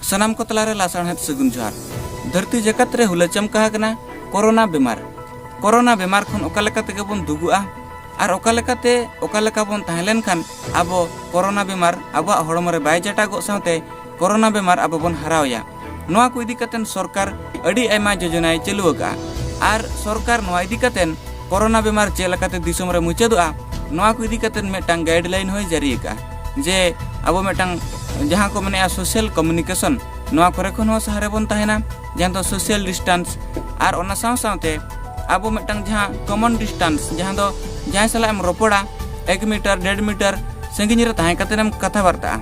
सनाम को तलारे लासाणहेद सगुन जोहार। धरती जगत रे हुलचम कहा कोरोना बेमार खन ओकालेका तेगे बन दुगुआ और ओकालेका बन तहलेन खान आबो कोरोना बेमार आबो हड़मरे बाय जटागो साथे कोरोना बेमार आबो बन हरावया। नोआ को इदी कतेन सरकार अड़ी आयमा योजनाय चालू का और सरकार नोआ इदी कतेन कोरोना बेमार चेलकाते दिसम रे मुचादुआ नोआ को इदी कतेन मेटांग गाइडलाइन होय जारी का जे आबो मेटांग जहाँ को मने सोशल कम्युनिकेशन नोआ करे खन हो सहारे बन तहना जहाँ तो सोशल डिस्टेंस और ओना साथे आबो मेटांग जहाँ कॉमन डिस्टेंस जहाँ दो जहाँ सला एम रोपड़ा 1 मीटर 1.5 मीटर संगिनी रे ताहे कतेन कथा बार्ता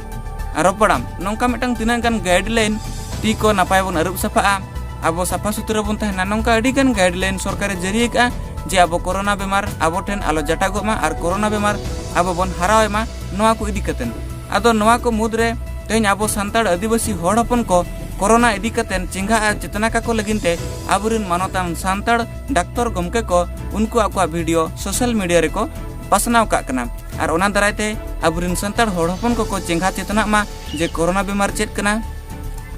रोपड़ाम नोंका मेटांग तिना गान गाइडलाइन ती को नापाय बन अरुब सफा आबो साफा सुथरा बन तहना नोंका अडी गान गाइडलाइन सरकार जरिए का जे आबो कोरोना बेमार आबो ठेन आलो जटागोमा और कोरोना बेमार आबो बन हरावेमा नोआ को इदी कतेन आदो नोआ को मुद्रे तेज आबो सांताड़ आदिवासी होड़ हपन को कोरोना इदी कतेन चिंगा चेतना का को लगिनते आबुरिन मानतान सांताड़ डाक्टर गमके को उनको आकवा वीडियो सोशल मीडिया रे को पासनाव का कना और ओना दरायते आबुरिन सांताड़ होड़ हपन को चिंगा चेतना मा जे कोरोना बेमार चेत कना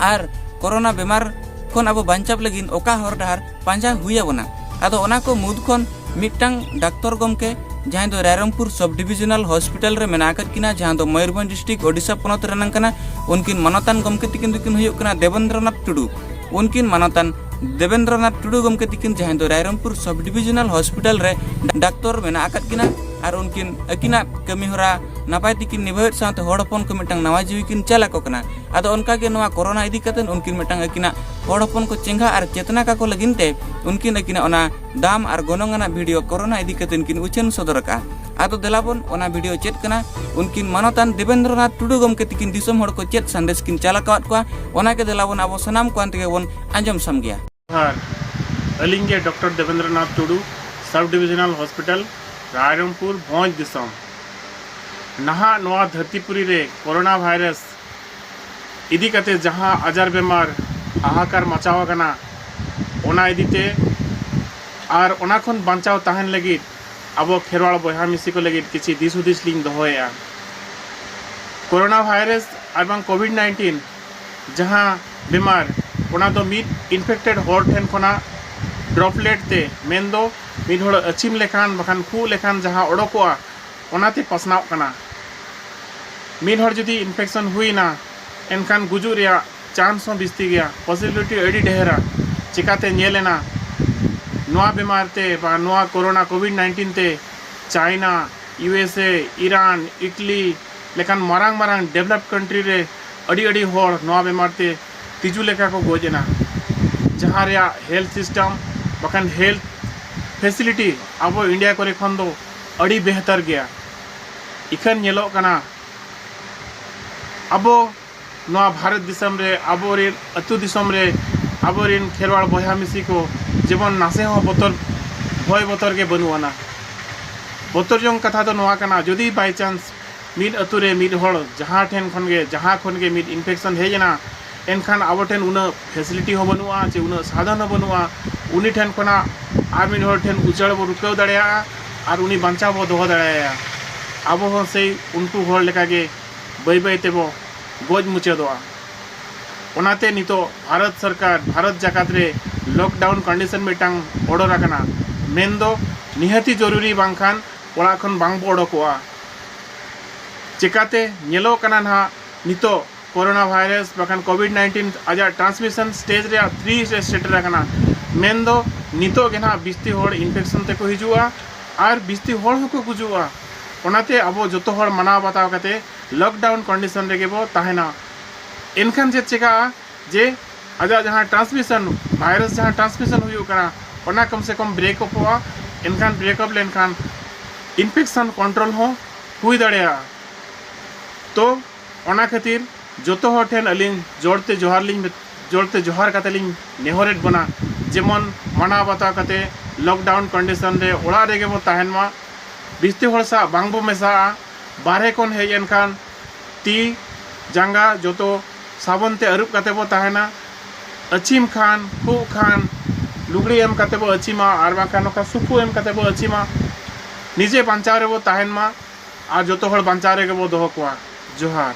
और कोरोना बेमार खन आबो बांचाव लगिन ओका हर डहार पांजा हुया बना आदो ओना को मुद खन मिटटांग डाक्टर गमके जहाँ दो रायरंगपुर सब डिविजनल हॉस्पिटल रे मेनाकत किना जहाँ दो मयूरभंज डिस्ट्रिक्ट ओडिशा पनत रनंग कना उनकिन मानतान गमके तिकिन दुकिन हुयुग कना देवेंद्रनाथ टुडू उनकिन मानतान देवेंद्रनाथ टुडू गमके तिकिन जहाँ दो रायरंगपुर सब डिविजनल हॉस्पिटल रे डॉक्टर मेनाकत किना और उनकिन अकिना कमी होरा नापाय तिकिन निभावत साथ होड़ हपन को मिटंग नवा जीवी किन चला को कना आदो उनका के नवा कोरोना इदी कतेन उनकिन मिटंग अकिना होड़ हपन को चिंगा और चेतना का को लगिनते उनकिन अकिना ओना दाम और गोनंगना वीडियो कोरोना इदी कतेन किन उचन सदर का आदो देलाबन ओना वीडियो चेत कना उनकिन मानतान देवेंद्रनाथ टुडू गमके तिकिन दिसम होड़ को चेत संदेश किन चला कावत को ओना के देलाबन आबो सनाम को अंतगे बन आंजम सम गया अलिंगे doctor Devendranath Tudu sub divisional hospital Rairangpur भोज दिसम नहा नोआ धरतीपुरी रे कोरोना वायरस इदी कते जहाँ आजार बेमार हाहाकार मचाव कना ओना इदीते और ओना खन बांचाव ताहन लगी अब खेरवाड़ बहा मिसी को लगी किसी दिस हुदिस लिंग दोहोया कोरोना वायरस और कोविड-19 जहाँ बेमार ओना दो मिड इन्फेक्टेड हॉर ठेन खना ड्रॉपलेट ते मेन दो मिड हड़ अचिम लेखान बखान खू लेखान जहाँ ओडोकोआ ओनाते पसनाव कना मिड हड़ जुदी इन्फेक्शन हुई ना एनखान गुजु रिया चांस हो बिस्ती गया पॉसिबिलिटी अड़ी ढेरा चिकाते नेलेना नोआ बेमार ते बा नोआ कोरोना कोविड-19 ते चाइना यूएसए ईरान इटली लेखान मारांग मारांग डेवलप कंट्री रे अड़ी अड़ी होड़ नोआ बेमार ते तिजु लेखा को गोजना जहाँ रिया हेल्थ सिस्टम बखान हेल्थ फैसिलिटी अब इंडिया को खन दो अड़ी बेहतर गया इखन नेलो कना अब नोआ भारत दिसम रे आबोरिन अतु दिसम रे आबोरिन खेरवाड़ बहा मिसी को जेबन नासे हो बतर भय बतर के बनुआना बतर जंग कथा तो नोआ कना जदि बाय चांस मिड अतु रे मिड हड़ जहाँ ठेन खन के मिड इन्फेक्शन हेजना एनखान अब ठेन उन फैसिलिटी हो बनुआ चे उन साधन हो बनुआ उनी ठेन खना आर मिड हड़ ठेन उचड़ बो रुकाव दाड़िया और उनी बांचा बो दोह दाड़िया अब हो से उनको हड़ लेका के बै बै तेबो गोज मुचादोआ ओनाते नितो भारत सरकार भारत जाकात रे लॉकडाउन कंडीशन मिटांग ऑर्डर आकना मेन दो निहाती जरूरी बांखान ओड़ा खन बांग बो ओडोकोआ चिकाते नेलो कना ना नितो कोरोना वायरस बखान कोविड-19 आजा ट्रांसमिशन स्टेज रे 3 स्टेट रखना मेन दो नितो के ना बिस्ती होड़ इन्फेक्शन ते को हिजुआ और बिस्ती होड़ को गुजुआ ओनाते अब जो होड़ मना बताव कते लॉकडाउन कंडीशन रे बो ताहेना एनखान जे चिका जे आजा जहाँ ट्रांसमिशन वायरस जहाँ ट्रांसमिशन हुई कना ओना कम से कम ब्रेकअप हुआ एनखान ब्रेकअप लेनखान इन्फेक्शन कंट्रोल हो हुई दाड़िया तो ओना खातिर जोतो हर ठेन अलिंग जोड़ते जोहार कते लिंग नेहरेट बना जेमन मना बता कते लॉकडाउन कंडीशन रे ओड़ा रेगे बो ताहेन मा बिस्ती हड़ सा बांगबो मेसा बारहे कोन हेज एनखान ती जांगा जोतो साबन ते अरुप कते बो ताहेना अचिम खान खू खान लुगड़ी एम कते बो अचिमा और बाखान का सुकु एम कते बो अचिमा निजे बांचाव रे बो ताहेन मा और जोतो हड़ बांचाव रेगे बो दोह कोआ जोहार।